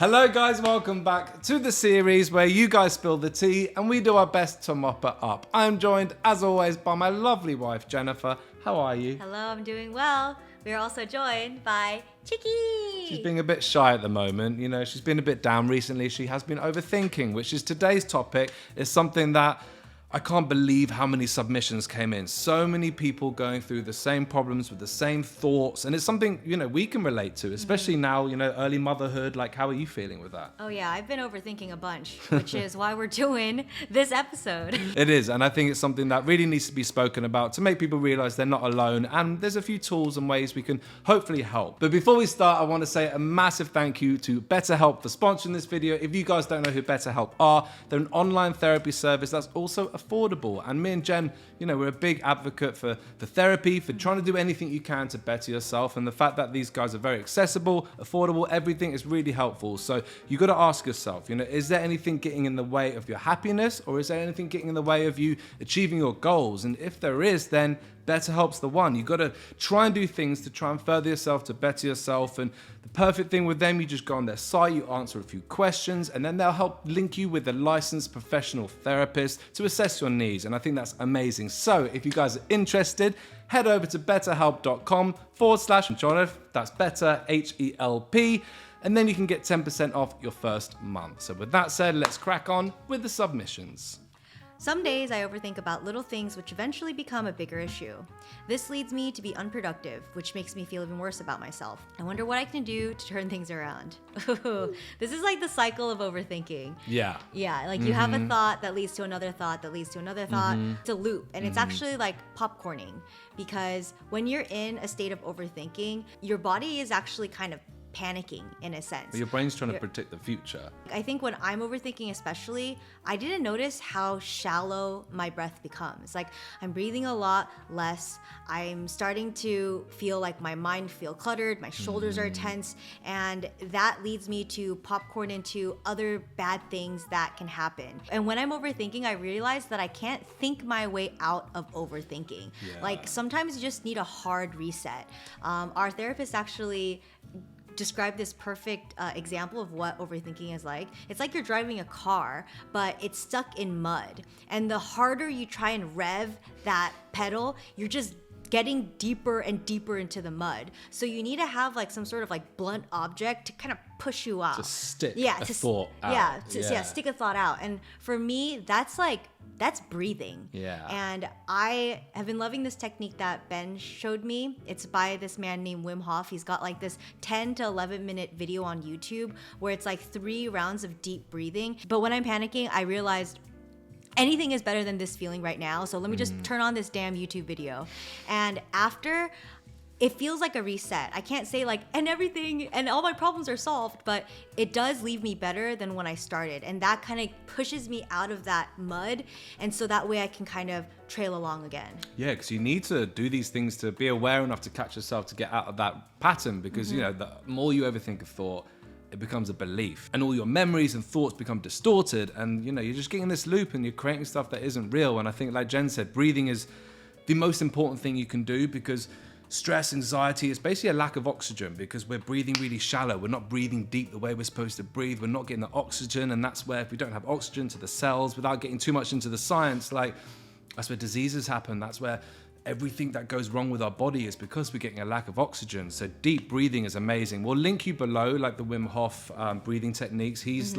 Hello guys, welcome back to the series where you guys spill the tea and we do our best to mop it up. I'm joined, as always, by my lovely wife, Jennifer. How are you? Hello, I'm doing well. We're also joined by Chicky. She's being a bit shy at the moment. You know, she's been a bit down recently. She has been overthinking, which is today's topic. It's something that I can't believe how many submissions came in. So many people going through the same problems with the same thoughts. And it's something, you know, we can relate to, especially now, you know, early motherhood. Like, how are you feeling with that? Oh yeah, I've been overthinking a bunch, which is why we're doing this episode. It is, and I think it's something that really needs to be spoken about to make people realize they're not alone, and there's a few tools and ways we can hopefully help. But before we start, I want to say a massive thank you to BetterHelp for sponsoring this video. If you guys don't know who BetterHelp are, they're an online therapy service that's also affordable, and me and Jen, you know, we're a big advocate for therapy, for trying to do anything you can to better yourself, and the fact that these guys are very accessible, affordable, everything is really helpful. So you got to ask yourself, you know, is there anything getting in the way of your happiness, or is there anything getting in the way of you achieving your goals? And if there is, then BetterHelp's the one. You got to try and do things to try and further yourself, to better yourself. And the perfect thing with them, you just go on their site, you answer a few questions, and then they'll help link you with a licensed professional therapist to assess your needs. And I think that's amazing. So if you guys are interested, head over to betterhelp.com/Jonathan. That's better, HELP. And then you can get 10% off your first month. So with that said, let's crack on with the submissions. Some days I overthink about little things which eventually become a bigger issue. This leads me to be unproductive, which makes me feel even worse about myself. I wonder what I can do to turn things around. This is like the cycle of overthinking. Yeah. Yeah, like you have a thought that leads to another thought that leads to another thought. It's a loop, and it's actually like popcorning, because when you're in a state of overthinking, your body is actually kind of panicking in a sense. Your brain's trying to predict the future. I think when I'm overthinking especially, I didn't notice how shallow my breath becomes. Like I'm breathing a lot less. I'm starting to feel like my mind feel cluttered, my shoulders are tense, and that leads me to popcorn into other bad things that can happen. And when I'm overthinking, I realize that I can't think my way out of overthinking. Yeah. Like sometimes you just need a hard reset. Our therapist actually describe this perfect example of what overthinking is like. It's like you're driving a car, but it's stuck in mud. And the harder you try and rev that pedal, you're just getting deeper and deeper into the mud. So you need to have like some sort of like blunt object to kind of push you out. To stick a thought out. Yeah, stick a thought out. And for me, that's breathing. Yeah. And I have been loving this technique that Ben showed me. It's by this man named Wim Hof. He's got like this 10 to 11 minute video on YouTube where it's like 3 rounds of deep breathing. But when I'm panicking, I realized anything is better than this feeling right now. So let me just turn on this damn YouTube video. And after, it feels like a reset. I can't say like, and everything, and all my problems are solved, but it does leave me better than when I started. And that kind of pushes me out of that mud. And so that way I can kind of trail along again. Yeah, because you need to do these things to be aware enough to catch yourself to get out of that pattern, because, you know, the more you overthink a thought, it becomes a belief, and all your memories and thoughts become distorted, and you know, you're just getting this loop and you're creating stuff that isn't real. And I think, like Jen said, breathing is the most important thing you can do, because stress, anxiety is basically a lack of oxygen, because we're breathing really shallow. We're not breathing deep the way we're supposed to breathe. We're not getting the oxygen, and that's where, if we don't have oxygen to the cells, without getting too much into the science, like that's where diseases happen. That's where everything that goes wrong with our body is, because we're getting a lack of oxygen. So deep breathing is amazing. We'll link you below, like the Wim Hof breathing techniques. He's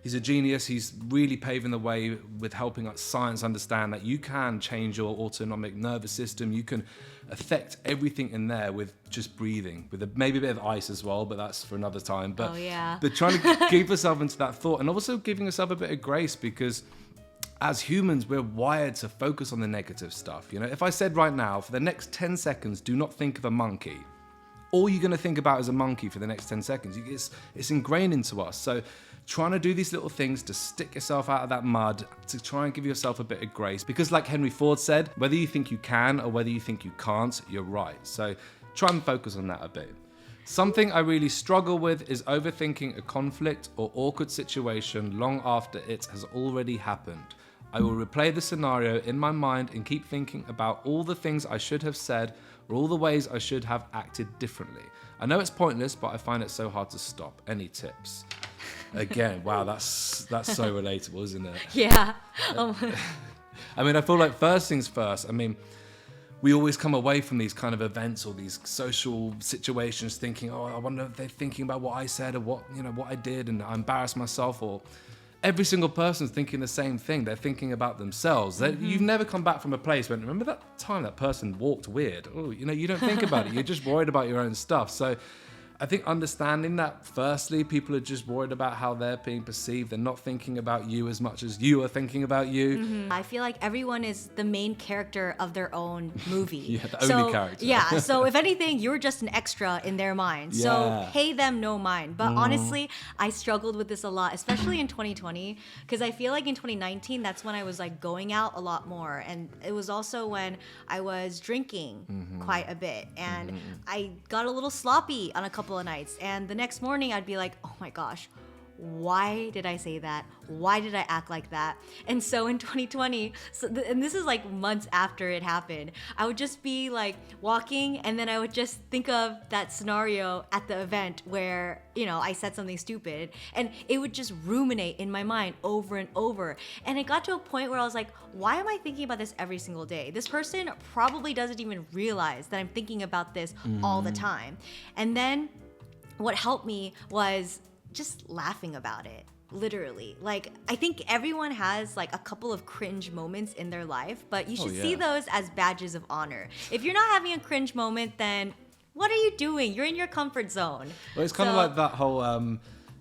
he's a genius. He's really paving the way with helping us science understand that you can change your autonomic nervous system. You can affect everything in there with just breathing, with maybe a bit of ice as well, but that's for another time. But, but trying to keep yourself into that thought, and also giving yourself a bit of grace, because as humans, we're wired to focus on the negative stuff. You know, if I said right now, for the next 10 seconds, do not think of a monkey, all you're going to think about is a monkey for the next 10 seconds. It's ingrained into us. So trying to do these little things to stick yourself out of that mud, to try and give yourself a bit of grace. Because like Henry Ford said, whether you think you can or whether you think you can't, you're right. So try and focus on that a bit. Something I really struggle with is overthinking a conflict or awkward situation long after it has already happened. I will replay the scenario in my mind and keep thinking about all the things I should have said or all the ways I should have acted differently. I know it's pointless, but I find it so hard to stop. Any tips? Again, wow, that's so relatable, isn't it? Yeah. I mean, I feel like first things first. I mean, we always come away from these kind of events or these social situations thinking, oh, I wonder if they're thinking about what I said or what I did, and I embarrassed myself. Or every single person's thinking the same thing. They're thinking about themselves. You've never come back from a place when, remember that time that person walked weird? Oh, you don't think about it. You're just worried about your own stuff. So I think understanding that, firstly, people are just worried about how they're being perceived. They're not thinking about you as much as you are thinking about you. I feel like everyone is the main character of their own movie. Yeah, the only character. Yeah, so if anything, you're just an extra in their mind. Yeah. So pay them no mind. But honestly, I struggled with this a lot, especially in 2020, because I feel like in 2019, that's when I was like going out a lot more. And it was also when I was drinking quite a bit. And I got a little sloppy on a couple of nights, and the next morning I'd be like, oh my gosh, why did I say that? Why did I act like that? And so in 2020, and this is like months after it happened, I would just be like walking, and then I would just think of that scenario at the event where, I said something stupid, and it would just ruminate in my mind over and over. And it got to a point where I was like, why am I thinking about this every single day? This person probably doesn't even realize that I'm thinking about this all the time. And then what helped me was just laughing about it, literally. Like, I think everyone has like a couple of cringe moments in their life, but you should see those as badges of honor. If you're not having a cringe moment, then what are you doing? You're in your comfort zone. Well, it's kind of like that whole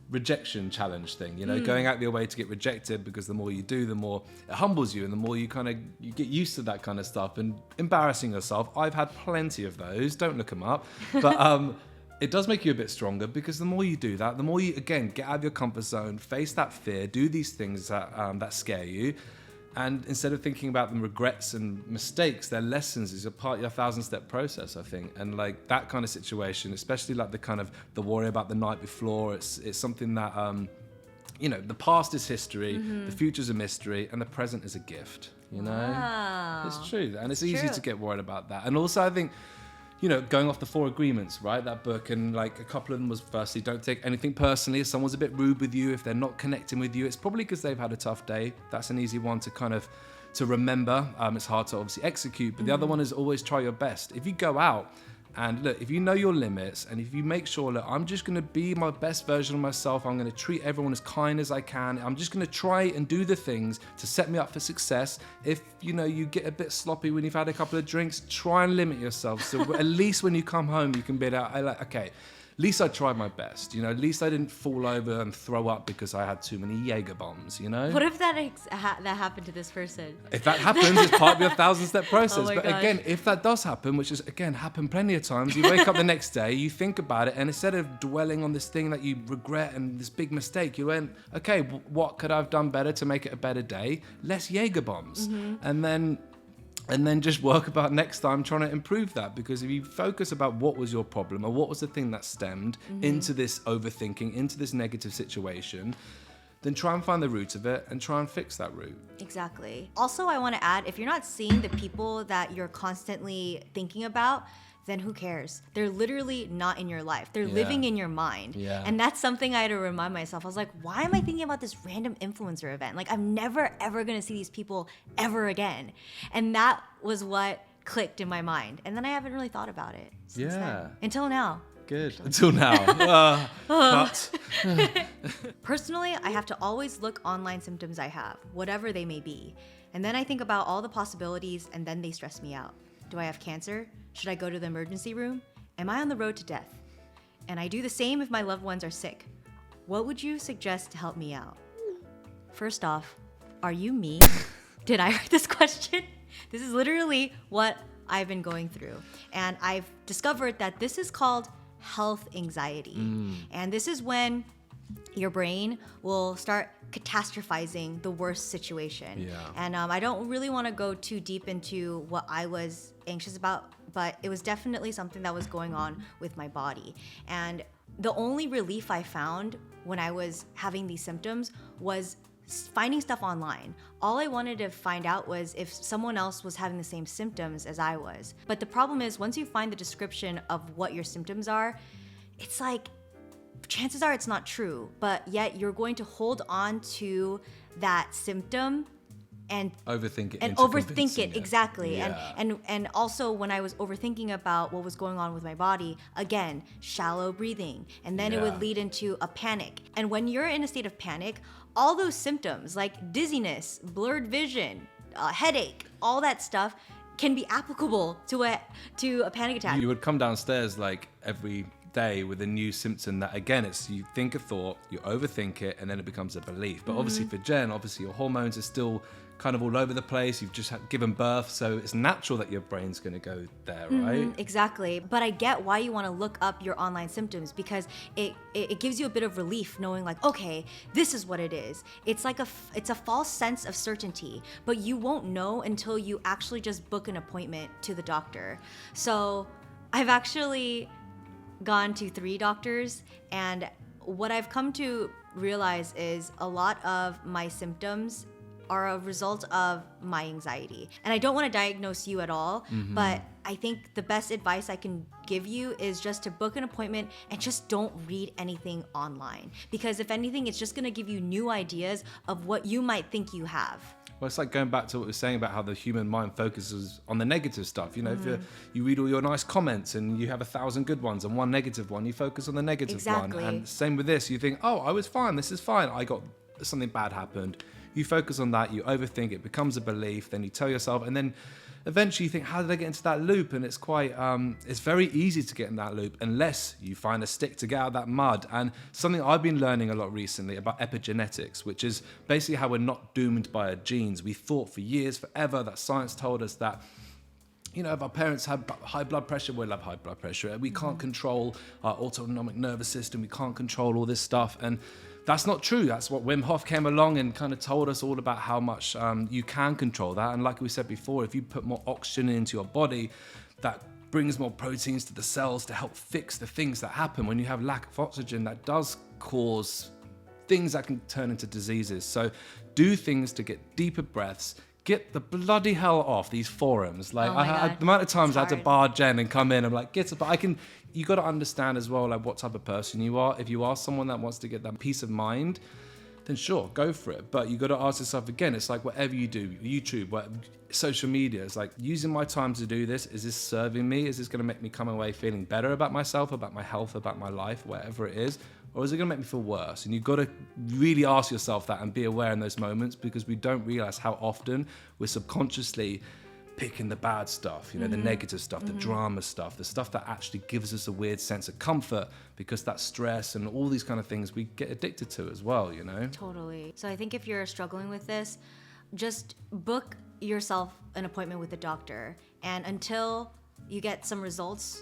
rejection challenge thing, going out your way to get rejected, because the more you do, the more it humbles you, and the more you get used to that kind of stuff. And embarrassing yourself, I've had plenty of those. Don't look them up, but it does make you a bit stronger, because the more you do that, the more you, again, get out of your comfort zone, face that fear, do these things that scare you. And instead of thinking about them regrets and mistakes, they're lessons. It's a part of your 1,000-step process, I think. And like that kind of situation, especially like the worry about the night before, it's something that, the past is history, the future's a mystery, and the present is a gift, Wow. It's true. And it's It's easy true. to get worried about that. And also I think, going off the 4 agreements, right? That book, and like a couple of them was, firstly, don't take anything personally. If someone's a bit rude with you, if they're not connecting with you, it's probably because they've had a tough day. That's an easy one to remember. It's hard to obviously execute, but the other one is always try your best. If you go out and look, if you know your limits, and if you make sure, look, I'm just going to be my best version of myself, I'm going to treat everyone as kind as I can, I'm just going to try and do the things to set me up for success. If you get a bit sloppy when you've had a couple of drinks, try and limit yourself, so at least when you come home you can be like, okay, at least I tried my best, at least I didn't fall over and throw up because I had too many Jaeger bombs, What if that happened to this person? If that happens, it's part of your 1,000-step process. Oh my but gosh. again, if that does happen, which has, again, happened plenty of times, you wake up the next day, you think about it, and instead of dwelling on this thing that you regret and this big mistake, you went, okay, what could I have done better to make it a better day? Less Jaeger bombs. And then just work about next time trying to improve that. Because if you focus about what was your problem, or what was the thing that stemmed into this overthinking, into this negative situation, then try and find the root of it and try and fix that root. Exactly. Also, I want to add, if you're not seeing the people that you're constantly thinking about, then who cares? They're literally not in your life. They're living in your mind. Yeah. And that's something I had to remind myself. I was like, why am I thinking about this random influencer event? Like, I'm never, ever going to see these people ever again. And that was what clicked in my mind. And then I haven't really thought about it since then. Until now. Good. Until now. Cut. Personally, I have to always look online symptoms I have, whatever they may be. And then I think about all the possibilities, and then they stress me out. Do I have cancer? Should I go to the emergency room? Am I on the road to death? And I do the same if my loved ones are sick. What would you suggest to help me out? First off, are you me? Did I write this question? This is literally what I've been going through. And I've discovered that this is called health anxiety. And this is when your brain will start catastrophizing the worst situation. Yeah. And I don't really want to go too deep into what I was anxious about, but it was definitely something that was going on with my body. And the only relief I found when I was having these symptoms was finding stuff online. All I wanted to find out was if someone else was having the same symptoms as I was. But the problem is, once you find the description of what your symptoms are, it's like chances are it's not true, but yet you're going to hold on to that symptom and overthink it and into overthink convincing it exactly. Yeah. And also when I was overthinking about what was going on with my body, again, shallow breathing, and then it would Yeah. lead into a panic. And when you're in a state of panic, all those symptoms like dizziness, blurred vision, headache, all that stuff can be applicable to a panic attack. You would come downstairs like every day with a new symptom that, again, it's you think a thought, you overthink it, and then it becomes a belief. But obviously for Jen, obviously your hormones are still kind of all over the place. You've just given birth, so it's natural that your brain's going to go there, right? Exactly. But I get why you want to look up your online symptoms, because it gives you a bit of relief knowing like, okay, this is what it is. It's like it's a false sense of certainty, but you won't know until you actually just book an appointment to the doctor. So I've actually gone to 3 doctors, and what I've come to realize is a lot of my symptoms are a result of my anxiety. And I don't want to diagnose you at all, but I think the best advice I can give you is just to book an appointment and just don't read anything online. Because if anything, it's just going to give you new ideas of what you might think you have. Well, it's like going back to what we were saying about how the human mind focuses on the negative stuff. You know, if you read all your nice comments and you have 1,000 good ones and one negative one, you focus on the negative Exactly. one. And same with this. You think, oh, I was fine. This is fine. I got something bad happened. You focus on that. You overthink. It becomes a belief. Then you tell yourself, and then eventually you think, how did I get into that loop? And it's quite, it's very easy to get in that loop unless you find a stick to get out of that mud. And something I've been learning a lot recently about epigenetics, which is basically how we're not doomed by our genes. We thought for years, forever, that science told us that, you know, if our parents had high blood pressure, we'll have high blood pressure. We can't control our autonomic nervous system. We can't control all this stuff. And that's not true. That's what Wim Hof came along and kind of told us all about how much you can control that. And like we said before, if you put more oxygen into your body, that brings more proteins to the cells to help fix the things that happen. When you have lack of oxygen, that does cause things that can turn into diseases. So do things to get deeper breaths. Get the bloody hell off these forums. Like Oh my God. the amount of times It's I had to hard. bar Jen and come in, I'm like, get up. But you got to understand as well, like what type of person you are. If you are someone that wants to get that peace of mind, then sure, go for it. But you got to ask yourself again, it's like whatever you do, YouTube, social media, it's like using my time to do this. Is this serving me? Is this going to make me come away feeling better about myself, about my health, about my life, whatever it is? Or is it going to make me feel worse? And you've got to really ask yourself that and be aware in those moments, because we don't realize how often we're subconsciously picking the bad stuff, you know, the negative stuff, the drama stuff, the stuff that actually gives us a weird sense of comfort, because that stress and all these kind of things we get addicted to as well, you know? Totally. So I think if you're struggling with this, just book yourself an appointment with a doctor. And until you get some results,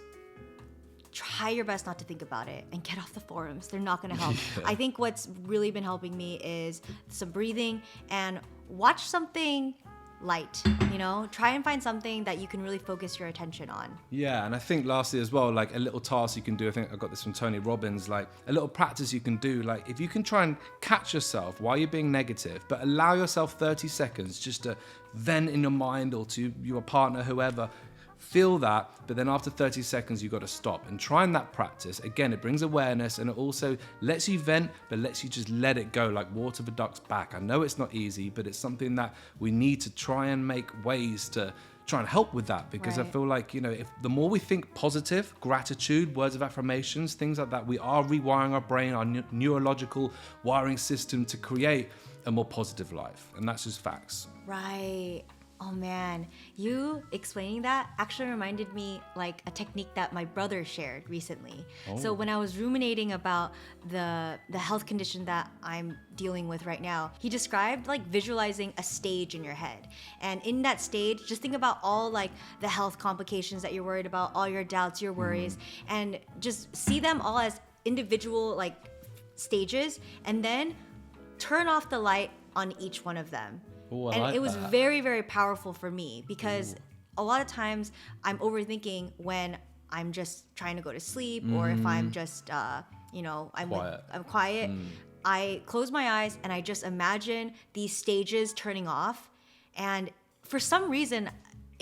try your best not to think about it and get off the forums. They're not going to help. I think what's really been helping me is some breathing and watch something light, you know? Try and find something that you can really focus your attention on. Yeah, and I think lastly as well, like a little task you can do, I think I got this from Tony Robbins, like a little practice you can do, like if you can try and catch yourself while you're being negative, but allow yourself 30 seconds just to vent in your mind or to your partner, whoever, feel that, but then after 30 seconds, you've got to stop and try that practice. Again, it brings awareness and it also lets you vent, but lets you just let it go like water for duck's back. I know it's not easy, but it's something that we need to try and make ways to try and help with that, because I Right. feel like, you know, if the more we think positive, gratitude, words of affirmations, things like that, we are rewiring our brain, our neurological wiring system to create a more positive life. And that's just facts. Right. Oh man, you explaining that actually reminded me like a technique that my brother shared recently. So when I was ruminating about the health condition that I'm dealing with right now, he described like visualizing a stage in your head. And in that stage, just think about all like the health complications that you're worried about, all your doubts, your worries, and just see them all as individual like stages, and then turn off the light on each one of them. Ooh, I And like it was that. very, very powerful for me, because a lot of times I'm overthinking when I'm just trying to go to sleep, or if I'm just, you know, I'm quiet. I close my eyes and I just imagine these stages turning off. And for some reason,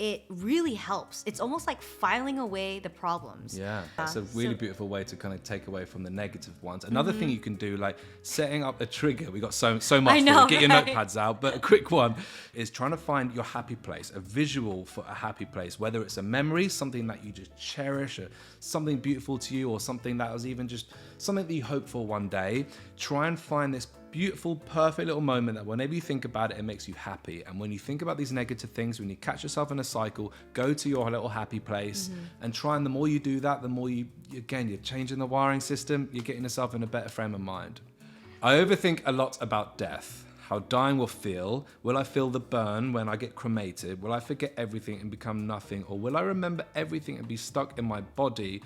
it really helps. It's almost like filing away the problems. Yeah, that's a really beautiful way to kind of take away from the negative ones. Another thing you can do, like setting up a trigger. We got so much for it. Get your notepads out, but a quick one is trying to find your happy place, a visual for a happy place, whether it's a memory, something that you just cherish, or something beautiful to you, or something that was even just something that you hope for one day. Try and find this beautiful, perfect little moment that whenever you think about it, it makes you happy. And when you think about these negative things, when you catch yourself in a cycle, go to your little happy place and try. And the more you do that, the more you're changing the wiring system, you're getting yourself in a better frame of mind. I overthink a lot about death. How dying will feel. Will I feel the burn when I get cremated? Will I forget everything and become nothing? Or will I remember everything and be stuck in my body?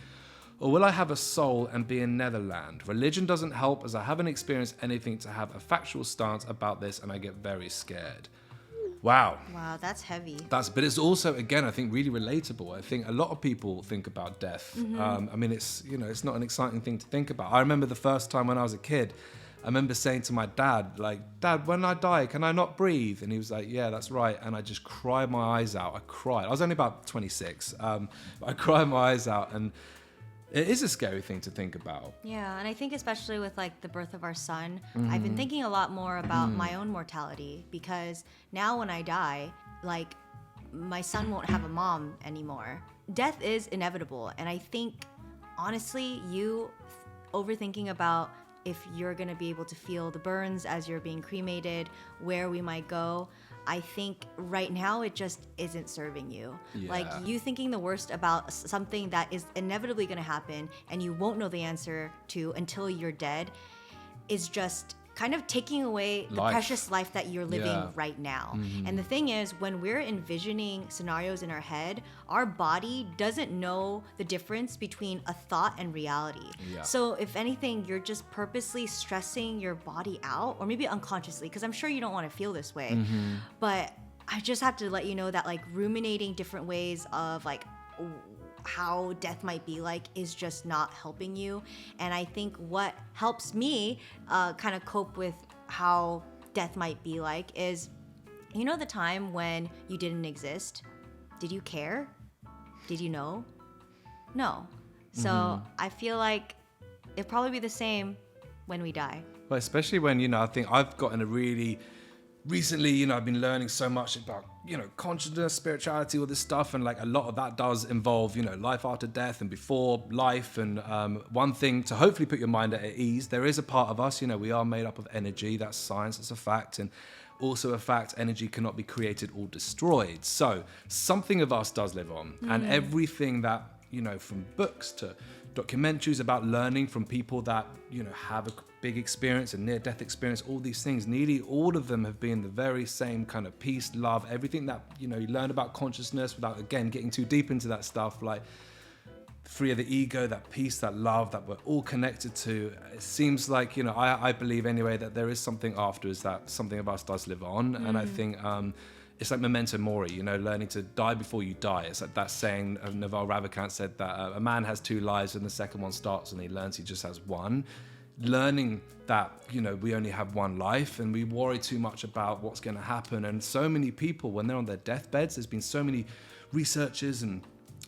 Or will I have a soul and be in Netherland? Religion doesn't help, as I haven't experienced anything to have a factual stance about this, and I get very scared. Wow. Wow, that's heavy. But it's also, again, I think really relatable. I think a lot of people think about death. I mean, it's not an exciting thing to think about. I remember the first time when I was a kid, I remember saying to my dad, like, Dad, when I die, can I not breathe? And he was like, yeah, that's right. And I just cried my eyes out. I cried. I was only about 26. But I cried my eyes out, and it is a scary thing to think about. Yeah, and I think especially with like the birth of our son, I've been thinking a lot more about my own mortality, because now when I die, like my son won't have a mom anymore. Death is inevitable, and I think honestly, you overthinking about if you're going to be able to feel the burns as you're being cremated, where we might go, I think right now it just isn't serving you. Yeah. Like you thinking the worst about something that is inevitably going to happen and you won't know the answer to until you're dead is just kind of taking away the precious life that you're living right now. And the thing is, when we're envisioning scenarios in our head, our body doesn't know the difference between a thought and reality. So if anything, you're just purposely stressing your body out, or maybe unconsciously, because I'm sure you don't want to feel this way. But I just have to let you know that like ruminating different ways of like how death might be like is just not helping you. And I think what helps me kind of cope with how death might be like is, you know, the time when you didn't exist. Did you care? Did you know? No. So I feel like it'll probably be the same when we die. Well, especially when, I think I've gotten a really recently, I've been learning so much about, consciousness, spirituality, all this stuff. And like a lot of that does involve, life after death and before life. And one thing to hopefully put your mind at ease, there is a part of us, we are made up of energy. That's science, it's a fact. And also a fact, energy cannot be created or destroyed. So something of us does live on. And everything that, from books to documentaries about learning from people that, have a big experience, a near-death experience, all these things, nearly all of them have been the very same kind of peace, love, everything that, you learn about consciousness without, again, getting too deep into that stuff, like free of the ego, that peace, that love that we're all connected to. It seems like, I believe anyway that there is something afterwards, that something of us does live on. And I think it's like memento mori, learning to die before you die. It's like that saying of Naval Ravikant said that a man has two lives and the second one starts and he learns he just has one. Learning that, we only have one life and we worry too much about what's going to happen. And so many people, when they're on their deathbeds, there's been so many researchers and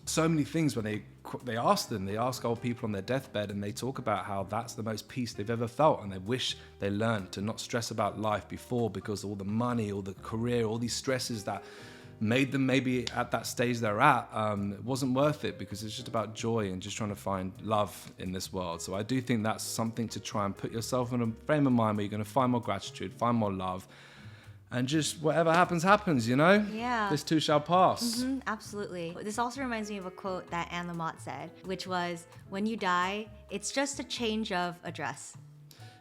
so many things when they ask old people on their deathbed, and they talk about how that's the most peace they've ever felt, and they wish they learned to not stress about life before, because all the money, all the career, all these stresses that made them maybe at that stage they're at, it wasn't worth it, because it's just about joy and just trying to find love in this world. So I do think that's something to try and put yourself in a frame of mind where you're going to find more gratitude, find more love, and just whatever happens, Yeah. This too shall pass. Absolutely. This also reminds me of a quote that Anne Lamott said, which was, when you die, it's just a change of address.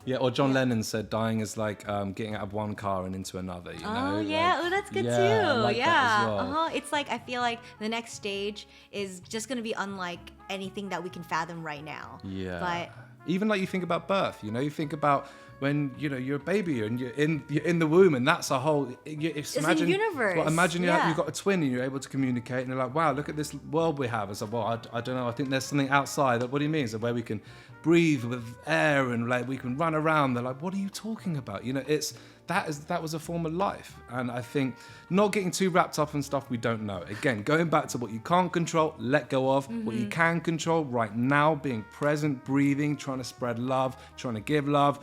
Yeah, or John Lennon said dying is like getting out of one car and into another, Oh, yeah. Like, That's good too. I like that as well. It's like, I feel like the next stage is just going to be unlike anything that we can fathom right now. Yeah. But even like you think about birth, you think about when, you're a baby and you're in the womb, and that's a whole, it's a universe. Well, imagine you've got a twin and you're able to communicate, and you're like, wow, look at this world we have. It's like, well, I don't know, I think there's something outside. What do you mean? So where we can breathe with air and like we can run around. They're like, what are you talking about? It's that was a form of life. And I think not getting too wrapped up in stuff we don't know. Again, going back to what you can't control, let go of. What you can control right now, being present, breathing, trying to spread love, trying to give love,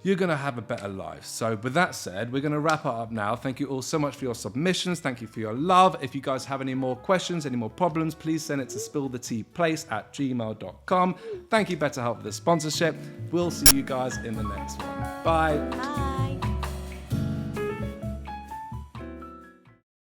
you're going to have a better life. So with that said, we're going to wrap it up now. Thank you all so much for your submissions. Thank you for your love. If you guys have any more questions, any more problems, please send it to spilltheteaplace@gmail.com. Thank you, BetterHelp, for the sponsorship. We'll see you guys in the next one. Bye. Bye.